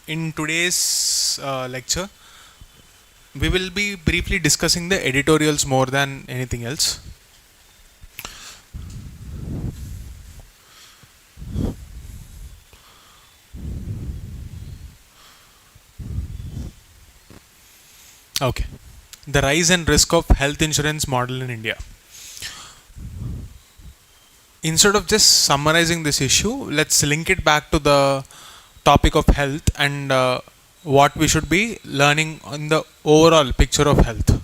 In today's lecture, we will be briefly discussing the editorials more than anything else. Okay. The rise and risk of health insurance model in India. Instead of just summarizing this issue, let's link it back to the topic of health and what we should be learning on the overall picture of health.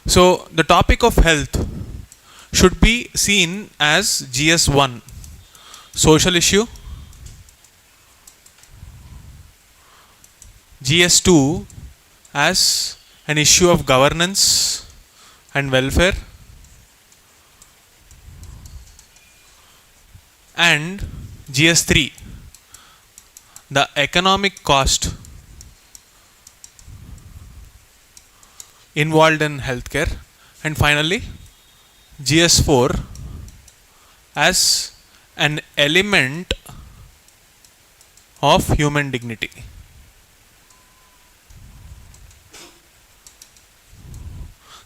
So, the topic of health should be seen as GS1, social issue, GS2 as an issue of governance and welfare, and GS3, the economic cost involved in healthcare, and finally GS4 as an element of human dignity.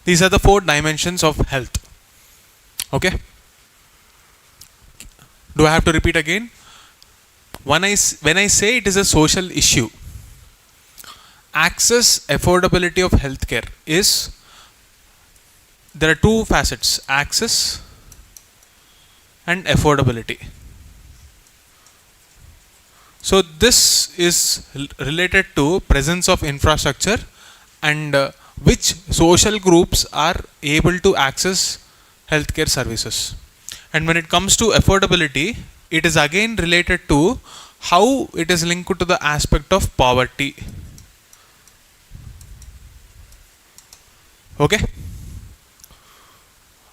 These are the 4 dimensions of health. Okay. Do I have to repeat again? When I say it is a social issue, access, affordability of healthcare is, there are 2 facets, access and affordability. So this is related to presence of infrastructure and which social groups are able to access healthcare services. And when it comes to affordability, it is again related to how it is linked to the aspect of poverty. Okay?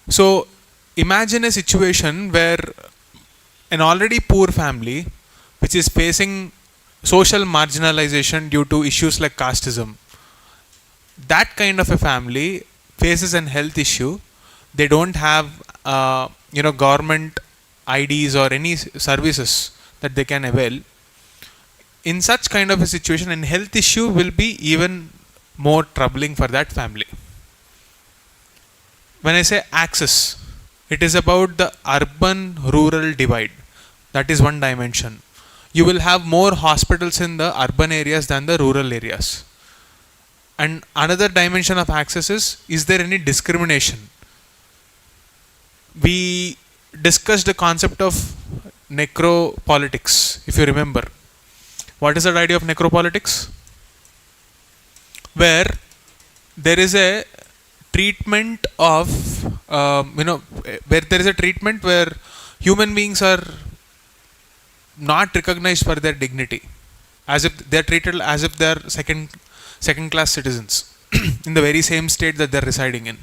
So, imagine a situation where an already poor family, which is facing social marginalization due to issues like casteism, that kind of a family faces an health issue. They don't have government IDs or any services that they can avail. In such kind of a situation, an health issue will be even more troubling for that family. When I say access, it is about the urban-rural divide. That is one dimension. You will have more hospitals in the urban areas than the rural areas. And another dimension of access is there any discrimination? We discussed the concept of necropolitics, if you remember. What is the idea of necropolitics? Where there is a treatment of, where there is a treatment where human beings are not recognized for their dignity, as if they are treated as if they are second class citizens in the very same state that they are residing in.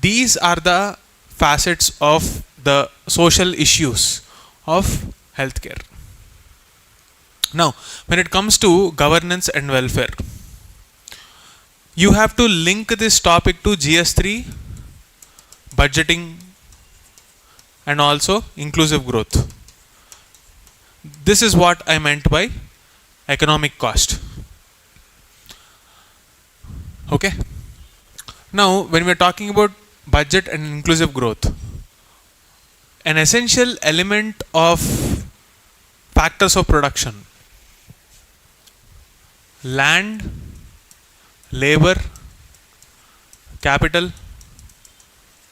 These are the facets of the social issues of healthcare. Now, when it comes to governance and welfare, you have to link this topic to GS3, budgeting, and also inclusive growth. This is what I meant by economic cost. Okay. Now, when we are talking about budget and inclusive growth, an essential element of factors of production: land, labor, capital,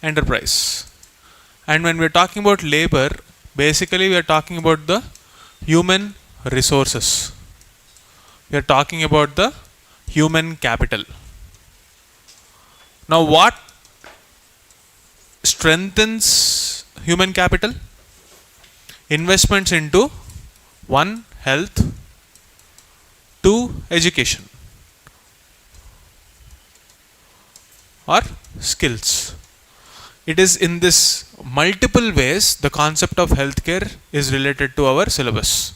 enterprise. And when we are talking about labor, basically we are talking about the human resources. We are talking about the human capital. Now, what strengthens human capital? Investments into 1, health, 2, education, or skills. It is in this multiple ways the concept of healthcare is related to our syllabus.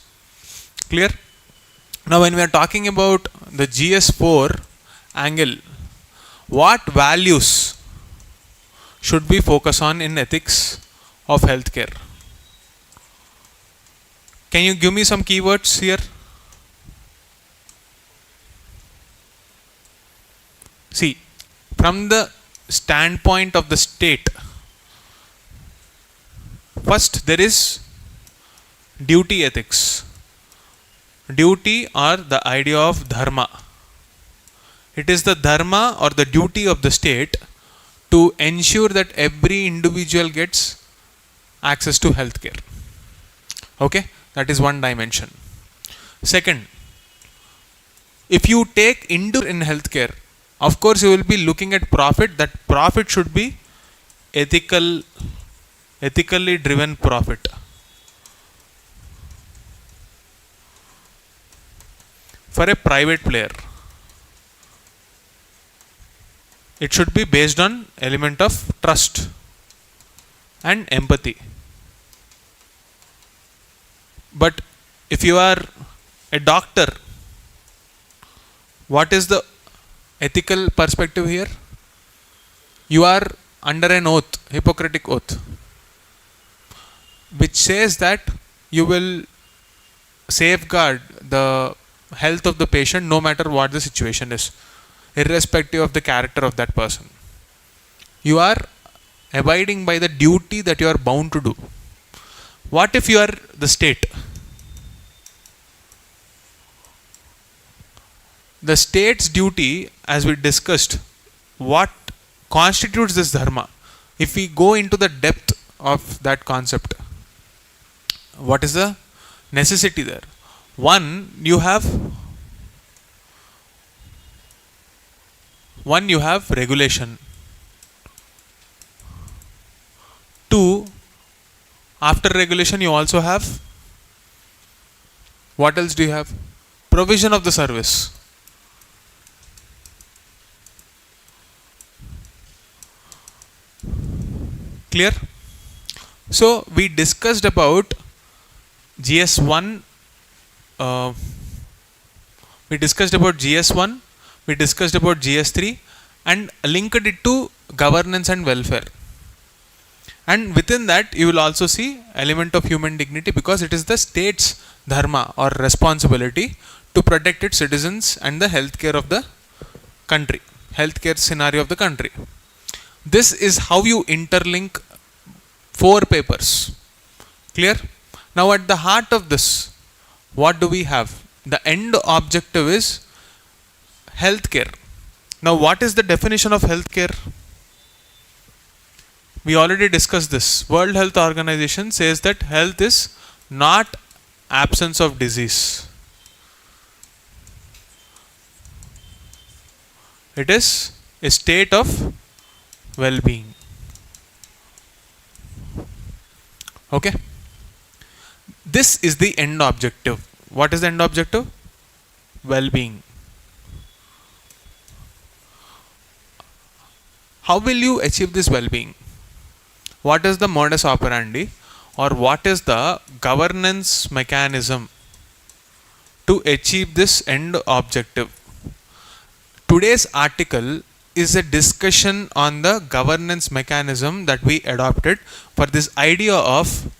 Clear? Now, when we are talking about the GS4 angle, what values should we focus on in ethics of healthcare? Can you give me some keywords here? See, from the standpoint of the state, first there is duty ethics. Duty or the idea of dharma. It is the dharma or the duty of the state to ensure that every individual gets access to healthcare. Okay, that is one dimension. Second, if you take in healthcare, of course you will be looking at profit. That profit should be ethically driven profit. For a private player, it should be based on element of trust and empathy. But if you are a doctor, what is the ethical perspective here? You are under an oath, Hippocratic oath, which says that you will safeguard the health of the patient no matter what the situation is, irrespective of the character of that person. You are abiding by the duty that you are bound to do. What if you are the state? The state's duty, as we discussed, what constitutes this dharma? If we go into the depth of that concept, what is the necessity there? One, you have regulation. Two, after regulation you also have, what else do you have? Provision of the service. Clear? So we discussed about GS1, we discussed about GS1, we discussed about GS3 and linked it to governance and welfare. And within that you will also see element of human dignity, because it is the state's dharma or responsibility to protect its citizens and the healthcare of the country, healthcare scenario of the country. This is how you interlink 4 papers. Clear? Now at the heart of this, what do we have? The end objective is healthcare. Now what is the definition of healthcare? We already discussed this. World Health Organization says that health is not absence of disease. It is a state of well-being. Okay? This is the end objective. What is the end objective? Well-being. How will you achieve this well-being? What is the modus operandi, or what is the governance mechanism to achieve this end objective? Today's article is a discussion on the governance mechanism that we adopted for this idea of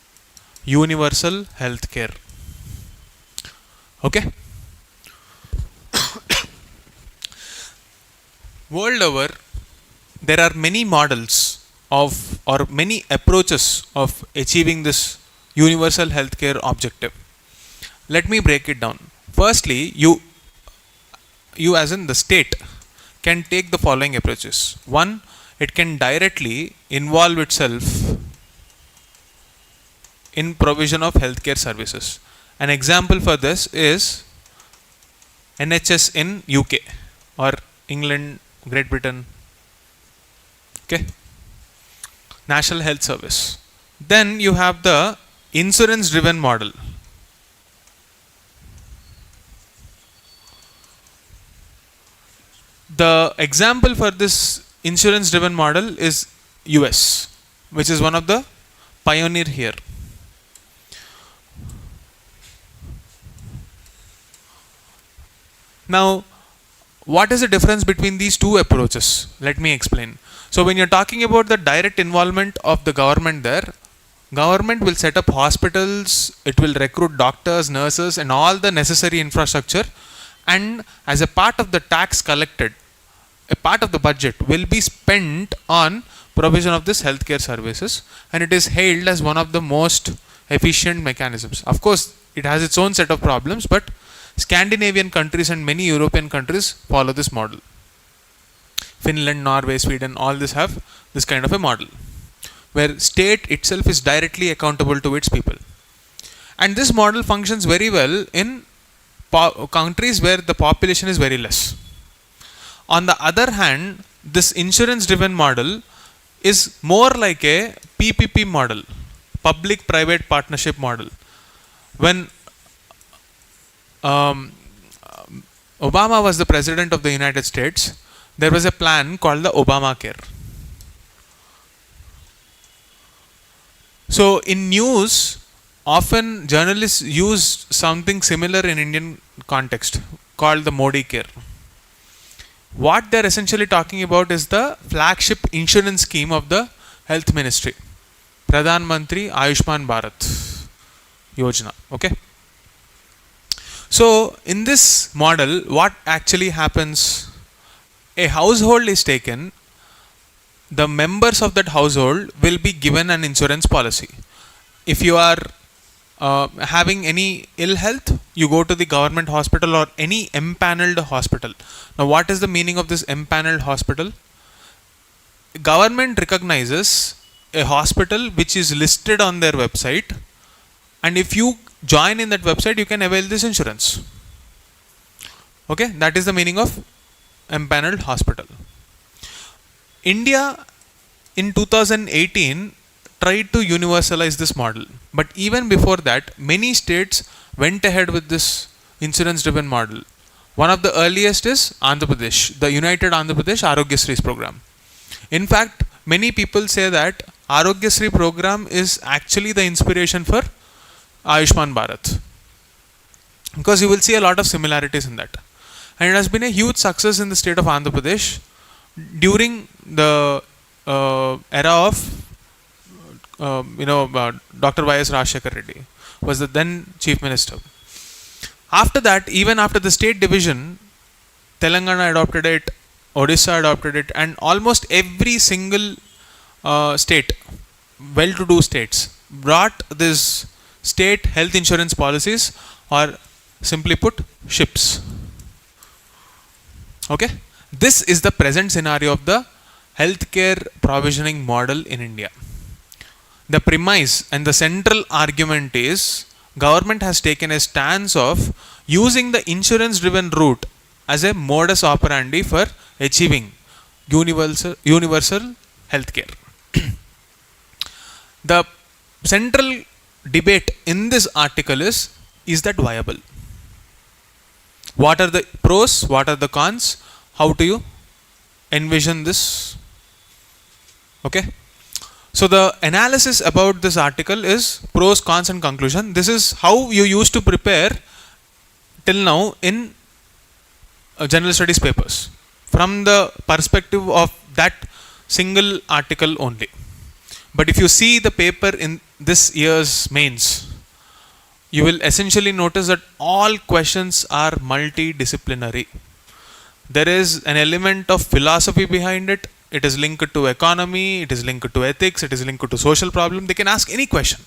universal healthcare. Okay? World over, there are many models of, or many approaches of achieving this universal healthcare objective. Let me break it down. Firstly, you as in the state can take the following approaches. One, it can directly involve itself in provision of healthcare services. An example for this is NHS in UK or England, Great Britain. Okay, National Health Service. Then you have the insurance driven model. The example for this insurance driven model is US, which is one of the pioneer here. Now, what is the difference between these two approaches? Let me explain. So when you're talking about the direct involvement of the government there, government will set up hospitals, it will recruit doctors, nurses, and all the necessary infrastructure, and as a part of the tax collected, a part of the budget will be spent on provision of this healthcare services, and it is hailed as one of the most efficient mechanisms. Of course, it has its own set of problems, but Scandinavian countries and many European countries follow this model. Finland, Norway, Sweden, all this have this kind of a model, where state itself is directly accountable to its people. And this model functions very well in countries where the population is very less. On the other hand, this insurance driven model is more like a PPP model, public private partnership model. When Obama was the president of the United States, there was a plan called the Obamacare. So in news, often journalists use something similar in Indian context called the Modi Care. What they're essentially talking about is the flagship insurance scheme of the health ministry, Pradhan Mantri Ayushman Bharat Yojana. Okay. So in this model, what actually happens? A household is taken. The members of that household will be given an insurance policy. If you are having any ill health, you go to the government hospital or any empaneled hospital. Now, what is the meaning of this empaneled hospital? Government recognizes a hospital which is listed on their website, and if you join in that website, you can avail this insurance. Okay, that is the meaning of empaneled hospital. India in 2018 tried to universalize this model, but even before that, many states went ahead with this insurance driven model. One of the earliest is Andhra Pradesh, the United Andhra Pradesh Arogyasri's program. In fact, many people say that Arogyasri program is actually the inspiration for Ayushman Bharat, because you will see a lot of similarities in that. And it has been a huge success in the state of Andhra Pradesh during the era of Dr. Y.S. Rajshekar Reddy was the then chief minister. After that, even after the state division, Telangana adopted it, Odisha adopted it, and almost every single state, well-to-do states, brought this state health insurance policies, or simply put, SHIPs. Okay, this is the present scenario of the healthcare provisioning model in India. The premise and the central argument is government has taken a stance of using the insurance driven route as a modus operandi for achieving universal healthcare. The central debate in this article is that viable? What are the pros? What are the cons? How do you envision this? Okay. So the analysis about this article is pros, cons, and conclusion. This is how you used to prepare till now in general studies papers, from the perspective of that single article only. But if you see the paper in this year's mains, you will essentially notice that all questions are multidisciplinary. There is an element of philosophy behind it. It is linked to economy, it is linked to ethics, it is linked to social problem. They can ask any question.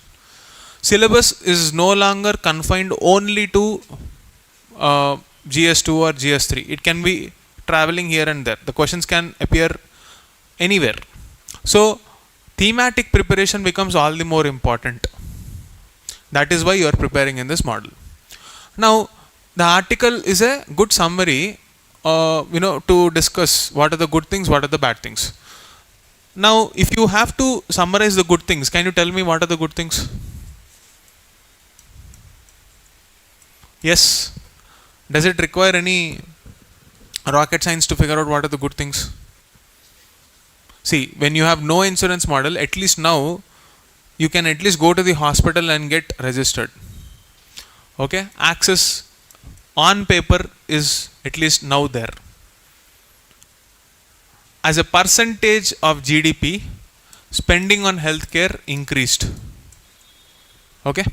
Syllabus is no longer confined only to GS2 or GS3. It can be traveling here and there. The questions can appear anywhere. So thematic preparation becomes all the more important. That is why you are preparing in this model. Now, the article is a good summary to discuss what are the good things, what are the bad things. Now, if you have to summarize the good things, can you tell me what are the good things? Yes. Does it require any rocket science to figure out what are the good things? See, when you have no insurance model, at least now, you can at least go to the hospital and get registered. Okay? Access on paper is at least now there. As a percentage of GDP, spending on healthcare increased. Okay.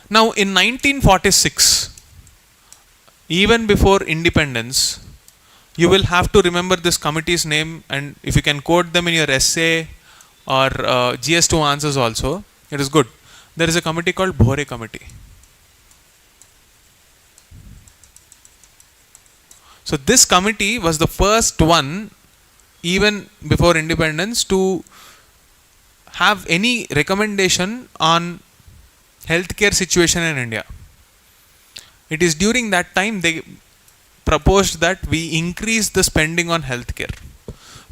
Now in 1946, even before independence, you will have to remember this committee's name, and if you can quote them in your essay or GS2 answers also, it is good. There is a committee called Bhore Committee. So this committee was the first one, even before independence, to have any recommendation on healthcare situation in India. It is during that time they proposed that we increase the spending on healthcare.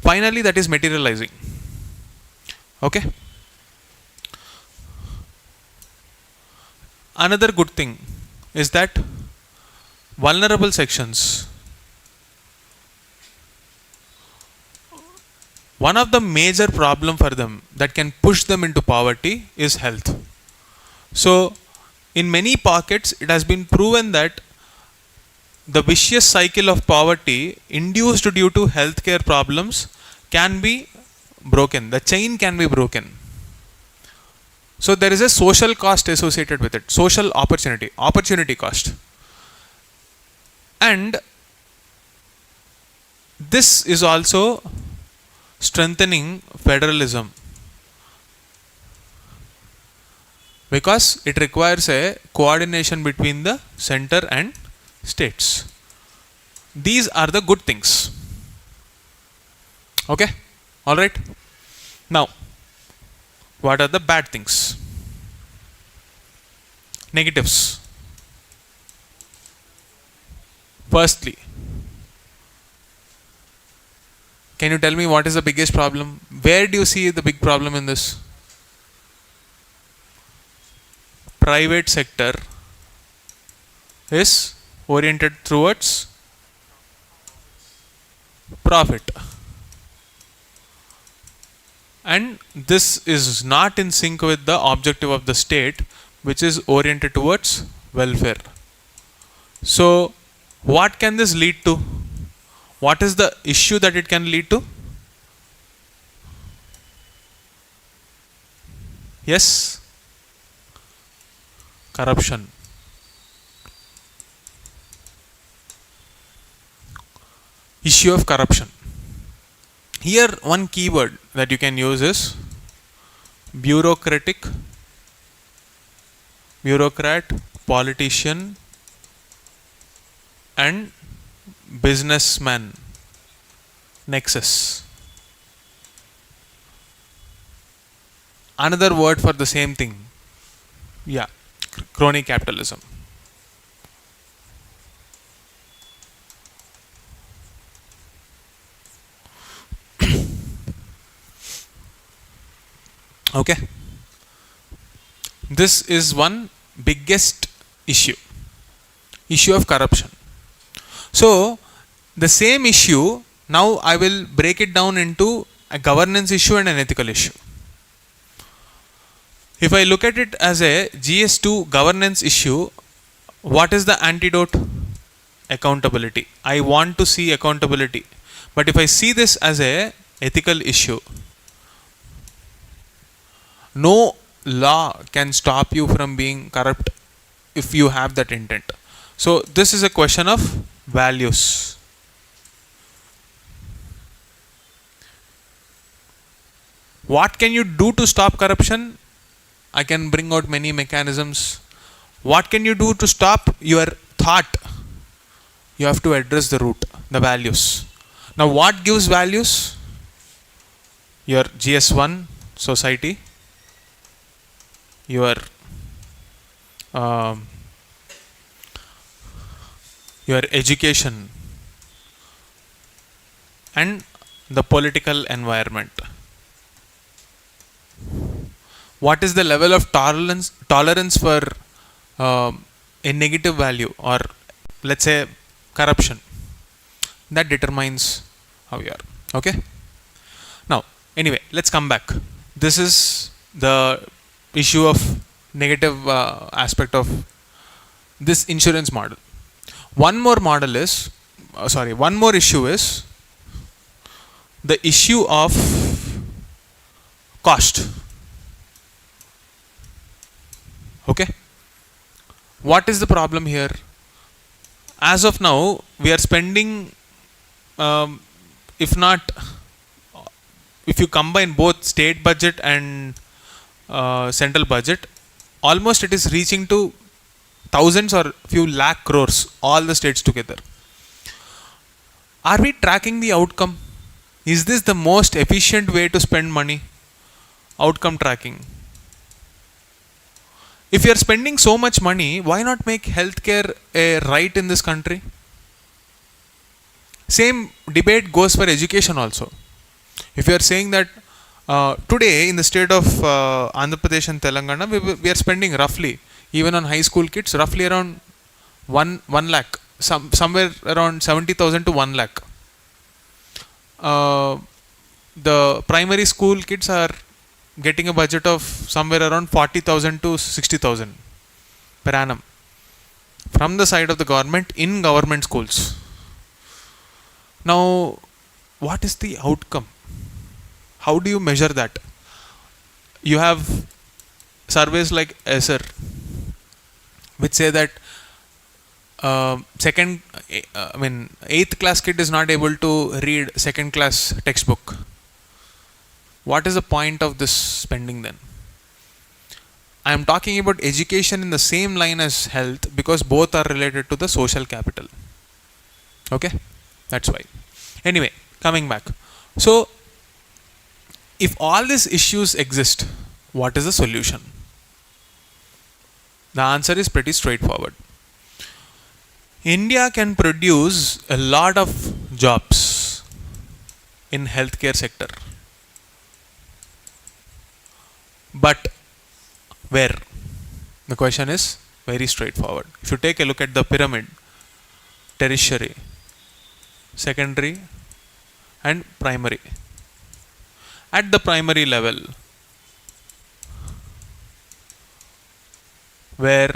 Finally, that is materializing. Okay. Another good thing is that vulnerable sections, one of the major problem for them that can push them into poverty is health. So in many pockets it has been proven that the vicious cycle of poverty induced due to healthcare problems can be broken. The chain can be broken. So there is a social cost associated with it, social opportunity cost. And this is also strengthening federalism, because it requires a coordination between the center and states. These are the good things. Okay? Alright? Now, what are the bad things? Negatives. Firstly, can you tell me what is the biggest problem? Where do you see the big problem in this? Private sector is oriented towards profit, and this is not in sync with the objective of the state, which is oriented towards welfare. So what can this lead to? What is the issue that it can lead to? Yes? Corruption. Issue of corruption. Here one keyword that you can use is bureaucrat, politician and businessman nexus. Another word for the same thing. Yeah, crony capitalism. Okay. This is one biggest issue of corruption. So the same issue, now I will break it down into a governance issue and an ethical issue. If I look at it as a GS2 governance issue, what is the antidote? Accountability. I want to see accountability. But if I see this as a ethical issue, no law can stop you from being corrupt if you have that intent. So this is a question of values. What can you do to stop corruption? I can bring out many mechanisms. What can you do to stop your thought? You have to address the root, the values. Now what gives values? Your GS1 society, your education and the political environment. What is the level of tolerance for a negative value, or let's say corruption? That determines how you are. Okay. Now anyway, let's come back. This is the issue of negative aspect of this insurance model. One more issue is the issue of cost. Okay. What is the problem here? As of now, we are spending, if not, if you combine both state budget and central budget, almost it is reaching to thousands or few lakh crores, all the states together. Are we tracking the outcome? Is this the most efficient way to spend money? Outcome tracking. If you are spending so much money, why not make healthcare a right in this country? Same debate goes for education also. If you are saying that today in the state of Andhra Pradesh and Telangana, we are spending roughly, even on high school kids, roughly around 1 lakh, somewhere around 70,000 to 1 lakh. The primary school kids are getting a budget of somewhere around 40,000 to 60,000 per annum from the side of the government in government schools. Now, what is the outcome? How do you measure that? You have surveys like ESSER, which say that 8th class kid is not able to read 2nd class textbook. What is the point of this spending then? I am talking about education in the same line as health because both are related to the social capital. Okay? That's why. Anyway, coming back. So, if all these issues exist, what is the solution? The answer is pretty straightforward. India can produce a lot of jobs in healthcare sector. But where? The question is very straightforward. If you take a look at the pyramid, tertiary, secondary and primary. At the primary level, where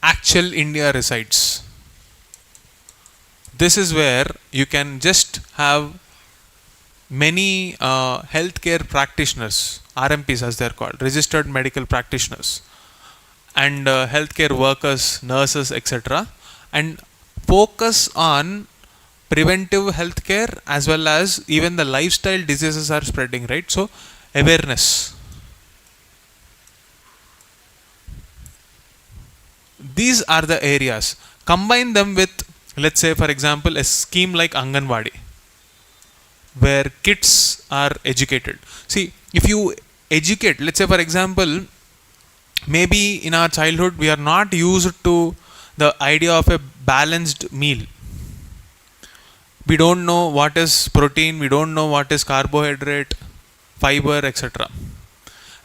actual India resides, this is where you can just have many healthcare practitioners, RMPs as they are called, registered medical practitioners, and healthcare workers, nurses, etc., and focus on preventive healthcare as well as even the lifestyle diseases are spreading, right? So, awareness. These are the areas. Combine them with, let's say, for example, a scheme like Anganwadi, where kids are educated. See, if you educate, let's say, for example, maybe in our childhood we are not used to the idea of a balanced meal. We don't know what is protein, we don't know what is carbohydrate, fiber, etc.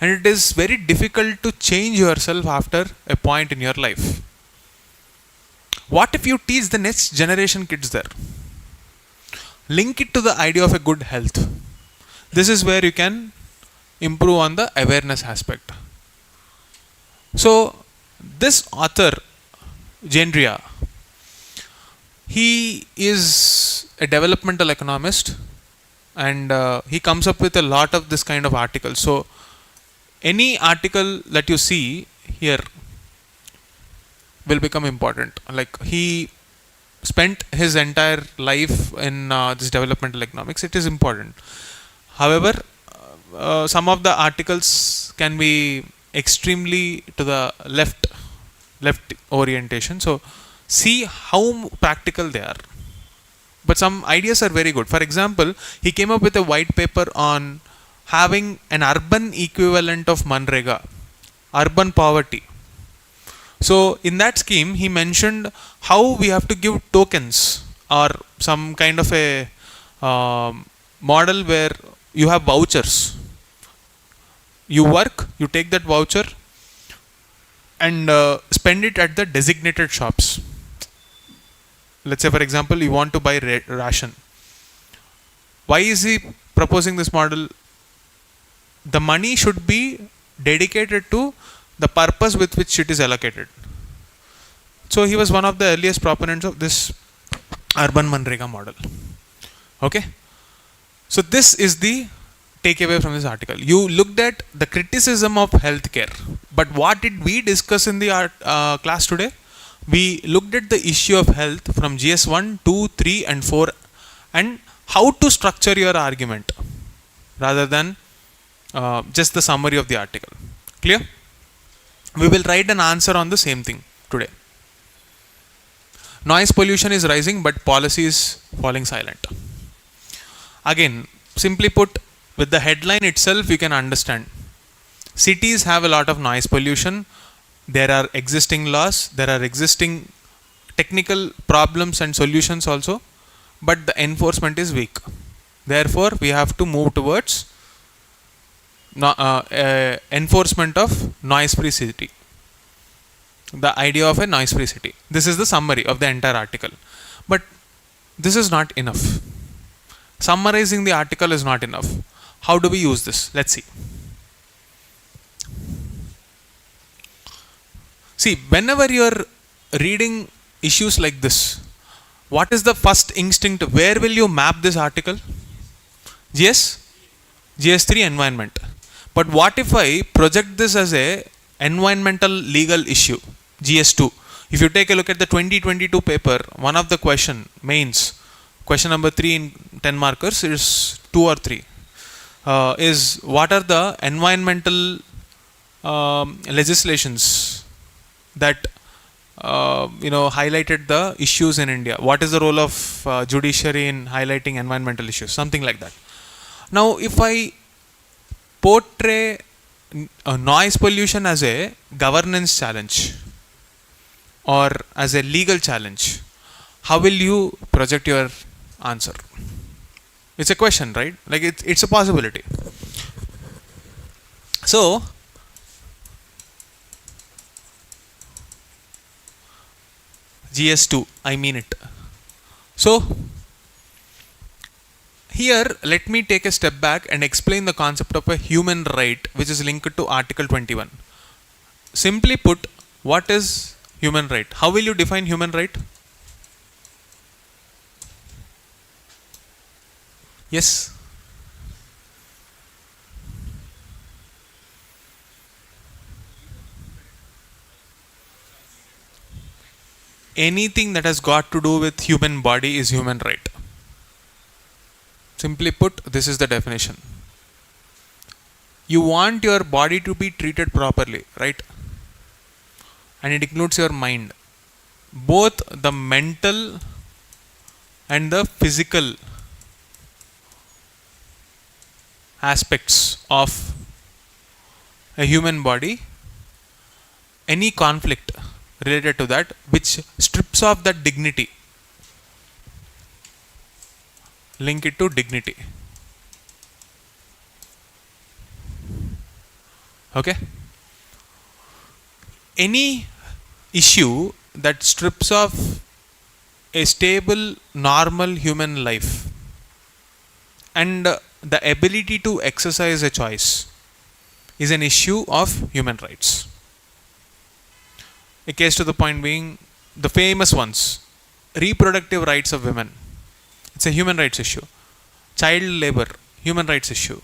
And it is very difficult to change yourself after a point in your life. What if you teach the next generation kids there? Link it to the idea of a good health. This is where you can improve on the awareness aspect. So, this author, Gendria, he is a developmental economist and he comes up with a lot of this kind of articles. So, any article that you see here will become important. Like, he spent his entire life in this developmental economics. It is important. However, some of the articles can be extremely to the left orientation. So, see how practical they are. But some ideas are very good. For example, he came up with a white paper on having an urban equivalent of Manrega, urban poverty. So, in that scheme, he mentioned how we have to give tokens or some kind of a model where you have vouchers. You work, you take that voucher and spend it at the designated shops. Let's say, for example, you want to buy ration. Why is he proposing this model? The money should be dedicated to the purpose with which it is allocated. So, he was one of the earliest proponents of this urban Manrega model. Okay. So, this is the take away from this article? You looked at the criticism of healthcare, but what did we discuss in the class today? We looked at the issue of health from GS 1, 2, 3 and 4 and how to structure your argument rather than just the summary of the article. Clear? We will write an answer on the same thing today. Noise pollution is rising but policy is falling silent. Again, simply put, with the headline itself you can understand. Cities have a lot of noise pollution. There are existing laws, there are existing technical problems and solutions also, but the enforcement is weak. Therefore, we have to move towards enforcement of noise-free city. The idea of a noise-free city. This is the summary of the entire article. But this is not enough. Summarizing the article is not enough. How do we use this? Let's see. See, whenever you are reading issues like this, what is the first instinct? Where will you map this article? GS3 environment. But what if I project this as a environmental legal issue? GS2. If you take a look at the 2022 paper, one of the mains, question number 3 in 10 markers is 2 or 3. Is what are the environmental legislations that highlighted the issues in India? What is the role of judiciary in highlighting environmental issues? Something like that. Now, if I portray noise pollution as a governance challenge or as a legal challenge, how will you project your answer? It's a question, right? Like it's a possibility. So, GS2, I mean it. So, here let me take a step back and explain the concept of a human right which is linked to Article 21. Simply put, what is human right? How will you define human right? Yes? Anything that has got to do with human body is human right. Simply put, this is the definition. You want your body to be treated properly, right? And it includes your mind. Both the mental and the physical aspects of a human body, any conflict related to that which strips off that dignity, link it to dignity. Okay? Any issue that strips off a stable, normal human life and the ability to exercise a choice is an issue of human rights. A case to the point being the famous ones, reproductive rights of women. It's a human rights issue. Child labor, human rights issue.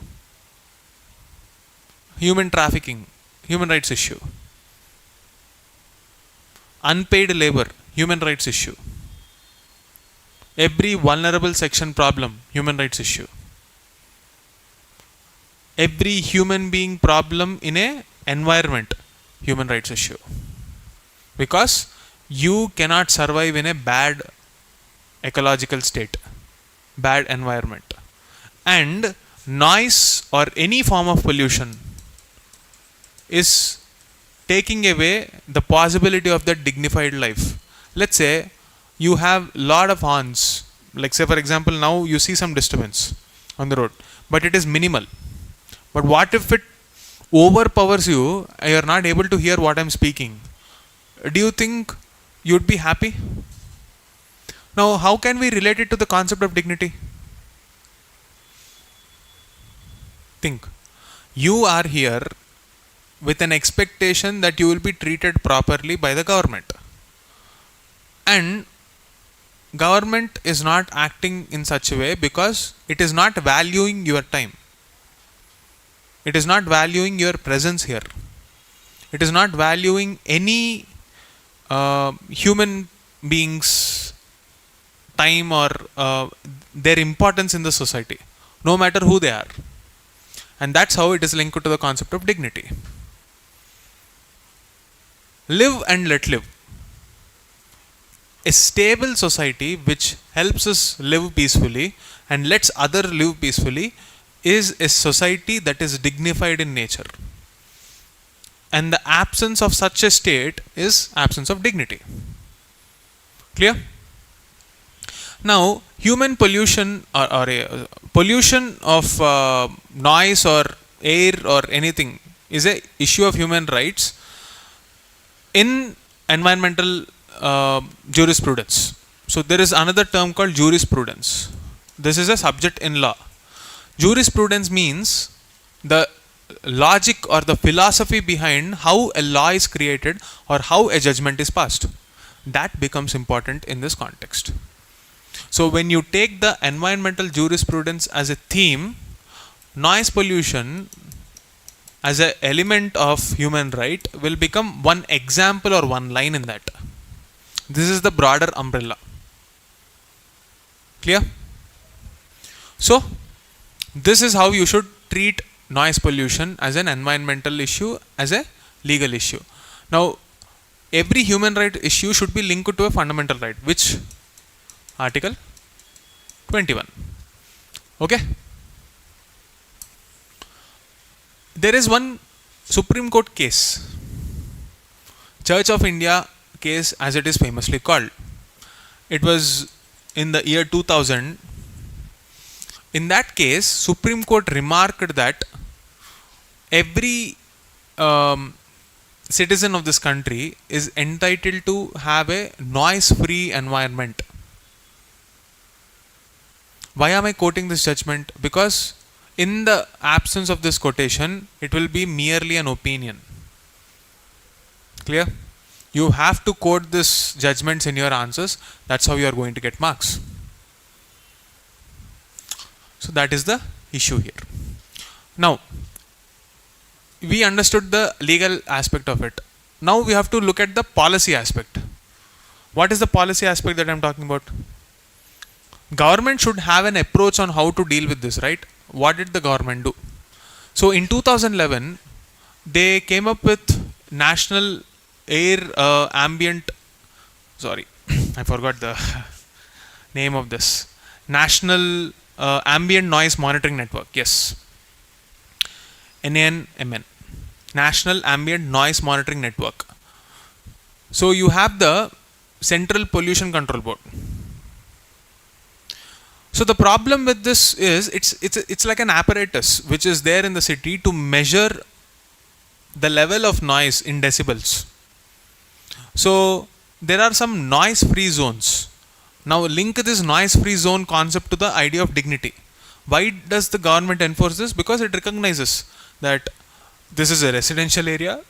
Human trafficking, human rights issue. Unpaid labor, human rights issue. Every vulnerable section problem, human rights issue. Every human being problem in a environment, human rights issue. Because you cannot survive in a bad ecological state, bad environment. And noise or any form of pollution is taking away the possibility of that dignified life. Let's say you have lot of horns, like say for example now you see some disturbance on the road, but it is minimal. But what if it overpowers you and you are not able to hear what I am speaking? Do you think you would be happy? Now, how can we relate it to the concept of dignity? Think. You are here with an expectation that you will be treated properly by the government. And government is not acting in such a way because it is not valuing your time. It is not valuing your presence here. It is not valuing any human beings' time or their importance in the society, no matter who they are. And that's how it is linked to the concept of dignity. Live and let live. A stable society which helps us live peacefully and lets others live peacefully is a society that is dignified in nature. And the absence of such a state is absence of dignity. Clear? Now, human pollution or pollution of noise or air or anything is a issue of human rights in environmental jurisprudence. So there is another term called jurisprudence. This is a subject in law. Jurisprudence means the logic or the philosophy behind how a law is created or how a judgment is passed. That becomes important in this context. So when you take the environmental jurisprudence as a theme, noise pollution as an element of human right will become one example or one line in that. This is the broader umbrella. Clear? So this is how you should treat noise pollution as an environmental issue, as a legal issue. Now, every human right issue should be linked to a fundamental right. Which? Article 21. Okay? There is one Supreme Court case, Church of India case as it is famously called. It was in the year 2000. In that case, Supreme Court remarked that every citizen of this country is entitled to have a noise-free environment. Why am I quoting this judgment? Because in the absence of this quotation, it will be merely an opinion. Clear? You have to quote this judgments in your answers. That's how you are going to get marks. So that is the issue here. Now, we understood the legal aspect of it. Now we have to look at the policy aspect. What is the policy aspect that I am talking about? Government should have an approach on how to deal with this, right? What did the government do? So in 2011, they came up with National Air Ambient, sorry, I forgot the name of this. National Ambient Noise Monitoring Network, yes. NANMN, National Ambient Noise Monitoring Network. So you have the Central Pollution Control Board. So the problem with this is it's like an apparatus which is there in the city to measure the level of noise in decibels. So there are some noise-free zones. Now link this noise-free zone concept to the idea of dignity. Why does the government enforce this? Because it recognizes that this is a residential area.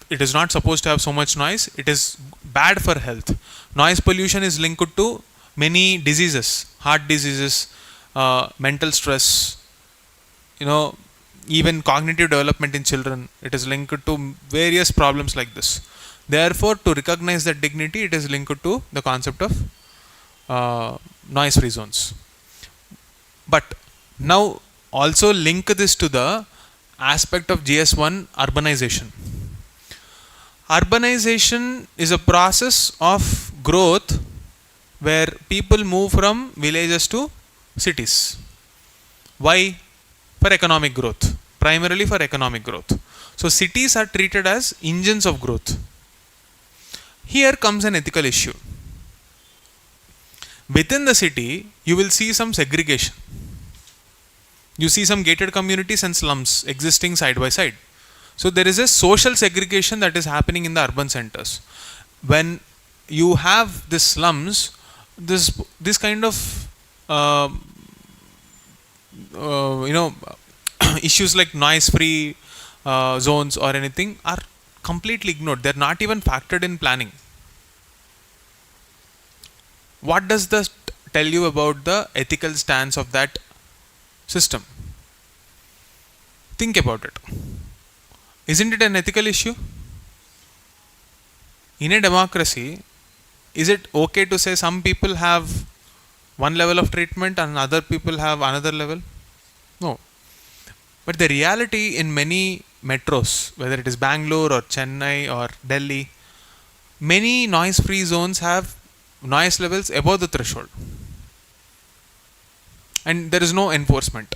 It is not supposed to have so much noise. It is bad for health. Noise pollution is linked to many diseases, heart diseases, mental stress, even cognitive development in children. It is linked to various problems like this. Therefore, to recognize that dignity, it is linked to the concept of noise-free zones. But now also link this to the aspect of GS1 urbanization. Urbanization is a process of growth where people move from villages to cities. Why? For economic growth. Primarily for economic growth. So cities are treated as engines of growth. Here comes an ethical issue. Within the city, you will see some segregation. You see some gated communities and slums existing side by side. So there is a social segregation that is happening in the urban centers. When you have these slums, this kind of issues like noise-free zones or anything are completely ignored. They're not even factored in planning. What does this tell you about the ethical stance of that system? Think about it. Isn't it an ethical issue? In a democracy, is it okay to say some people have one level of treatment and other people have another level? No. But the reality in many metros, whether it is Bangalore or Chennai or Delhi, many noise-free zones have noise levels above the threshold. And there is no enforcement.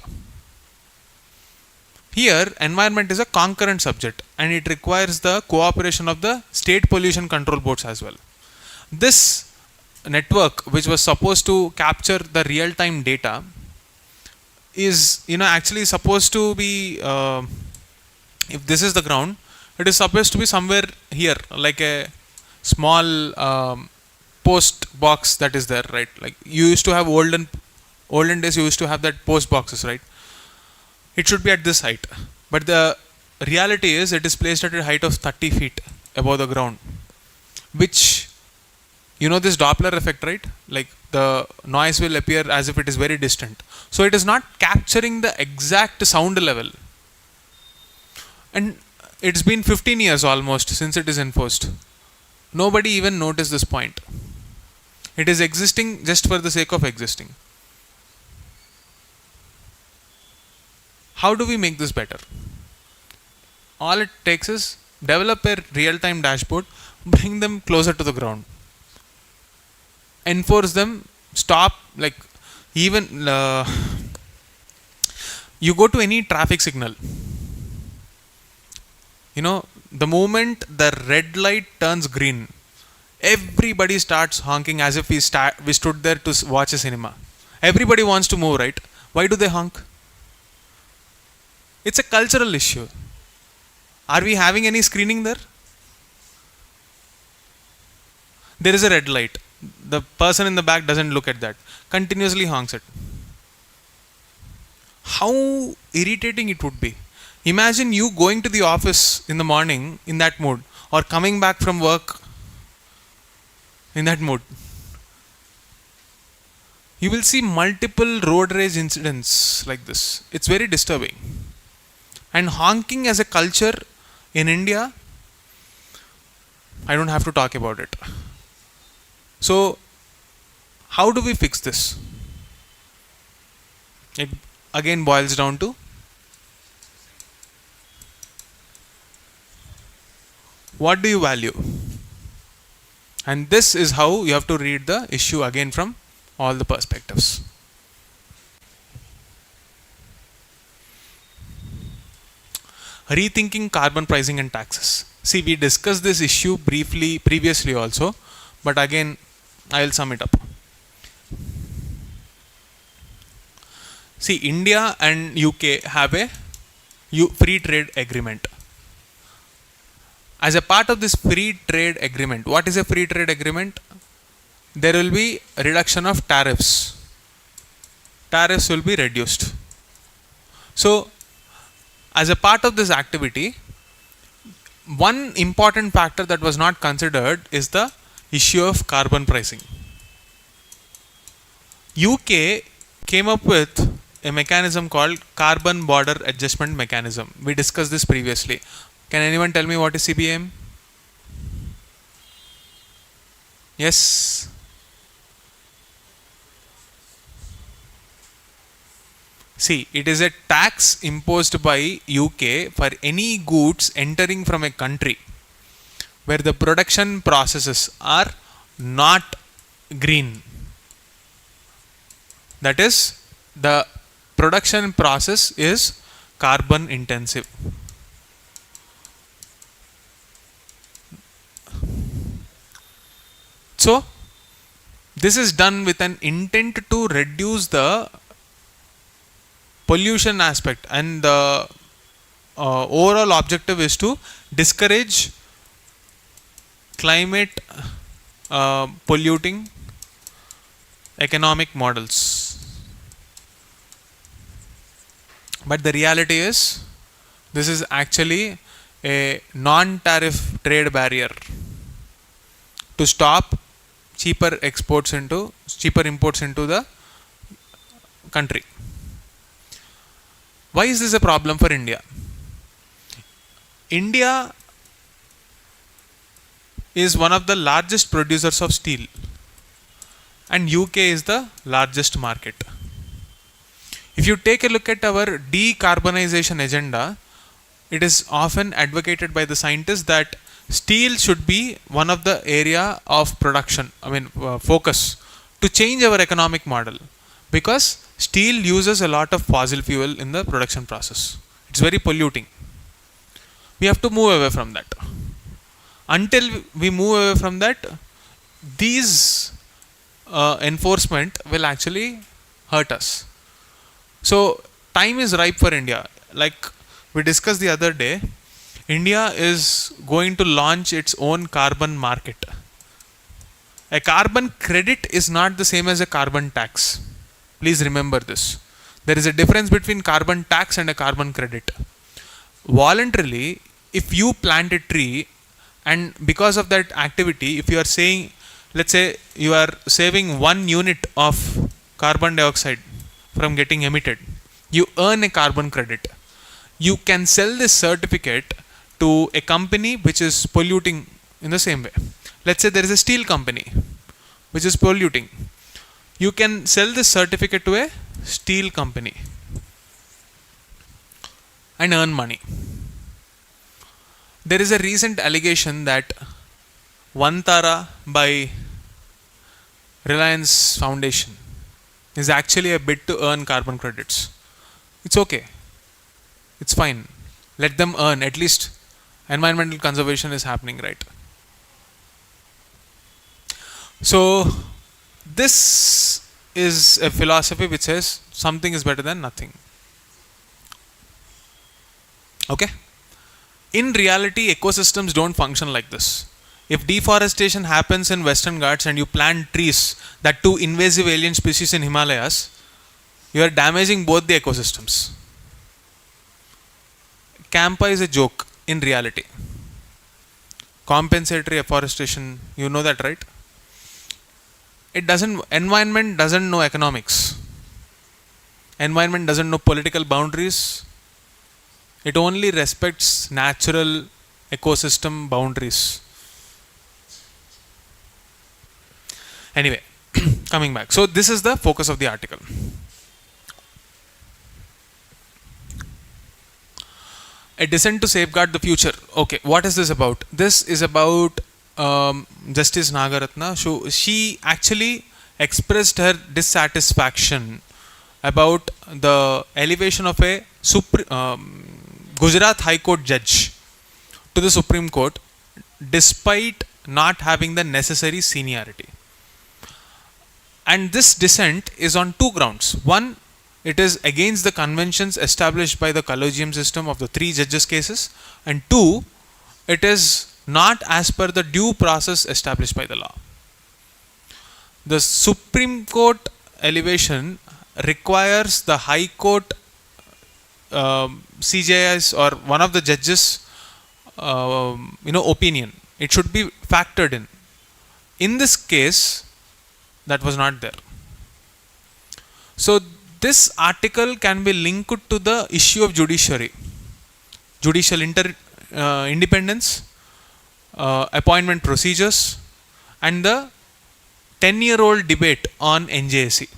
Here, environment is a concurrent subject and it requires the cooperation of the state pollution control boards as well. This network, which was supposed to capture the real-time data, is actually supposed to be, if this is the ground, it is supposed to be somewhere here, like a small post box that is there, right? Like you used to have olden days, you used to have that post boxes, right? It should be at this height, but the reality is it is placed at a height of 30 feet above the ground, which, this Doppler effect, right? Like the noise will appear as if it is very distant. So it is not capturing the exact sound level. And it's been 15 years almost since it is enforced. Nobody even noticed this point. It is existing just for the sake of existing. How do we make this better? All it takes is develop a real-time dashboard, bring them closer to the ground, enforce them, stop, like even you go to any traffic signal, the moment the red light turns green, everybody starts honking as if we stood there to watch a cinema. Everybody wants to move, right? Why do they honk? It's a cultural issue. Are we having any screening there? There is a red light. The person in the back doesn't look at that. Continuously honks it. How irritating it would be. Imagine you going to the office in the morning in that mood, or coming back from work in that mood. You will see multiple road rage incidents like this. It's very disturbing. And honking as a culture in India, I don't have to talk about it. So, how do we fix this? It again boils down to what do you value? And this is how you have to read the issue again from all the perspectives. Rethinking carbon pricing and taxes. See, we discussed this issue briefly previously also, but again I will sum it up. See, India and UK have a free trade agreement. As a part of this free trade agreement, what is a free trade agreement? There will be a reduction of tariffs. Tariffs will be reduced. So, as a part of this activity, one important factor that was not considered is the issue of carbon pricing. UK came up with a mechanism called carbon border adjustment mechanism. We discussed this previously. Can anyone tell me what is CBAM? Yes? See, it is a tax imposed by UK for any goods entering from a country where the production processes are not green. That is, the production process is carbon intensive. So, this is done with an intent to reduce the pollution aspect, and the overall objective is to discourage climate polluting economic models. But the reality is, this is actually a non-tariff trade barrier to stop cheaper imports into the country. Why is this a problem for India? India is one of the largest producers of steel, and UK is the largest market. If you take a look at our decarbonization agenda, it is often advocated by the scientists that steel should be one of the area of production, focus to change our economic model, because steel uses a lot of fossil fuel in the production process. It's very polluting. We have to move away from that. Until we move away from that, these enforcement will actually hurt us. So time is ripe for India. Like we discussed the other day, India is going to launch its own carbon market. A carbon credit is not the same as a carbon tax. Please remember this. There is a difference between carbon tax and a carbon credit. Voluntarily, if you plant a tree, and because of that activity, if you are saying, let's say you are saving 1 unit of carbon dioxide from getting emitted, you earn a carbon credit. You can sell this certificate to a company which is polluting in the same way. Let's say there is a steel company which is polluting. You can sell this certificate to a steel company and earn money. There is a recent allegation that Vantara by Reliance Foundation is actually a bid to earn carbon credits. It's okay. It's fine. Let them earn. At least environmental conservation is happening, right? So this is a philosophy which says something is better than nothing. Okay? In reality, ecosystems don't function like this. If deforestation happens in Western Ghats and you plant trees, that too invasive alien species in Himalayas, you are damaging both the ecosystems. Campa is a joke in reality. Compensatory afforestation, you know that, right? Environment doesn't know economics. Environment doesn't know political boundaries. It only respects natural ecosystem boundaries. Anyway, coming back. So this is the focus of the article. A descent to safeguard the future. Okay, what is this about? This is about Justice Nagaratna. So she actually expressed her dissatisfaction about the elevation of a Gujarat High Court judge to the Supreme Court despite not having the necessary seniority. And this dissent is on 2 grounds. One, it is against the conventions established by the collegium system of the 3 judges cases. And 2, it is not as per the due process established by the law. The Supreme Court elevation requires the High Court CJI's or one of the judges opinion. It should be factored in. In this case, that was not there. So this article can be linked to the issue of judiciary, judicial independence, appointment procedures, and the 10-year-old debate on NJSC,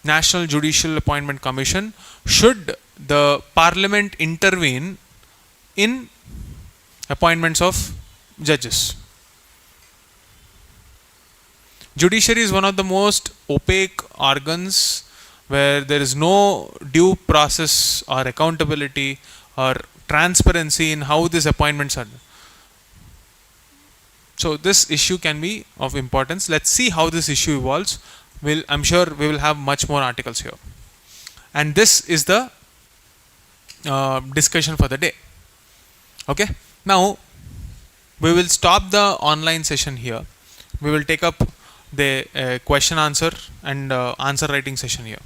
National Judicial Appointment Commission. Should the Parliament intervene in appointments of judges? Judiciary is one of the most opaque organs where there is no due process or accountability or transparency in how these appointments are done. So this issue can be of importance. Let's see how this issue evolves. I'm sure we will have much more articles here. And this is the discussion for the day. Okay. Now we will stop the online session here. We will take up the question answer and answer writing session here.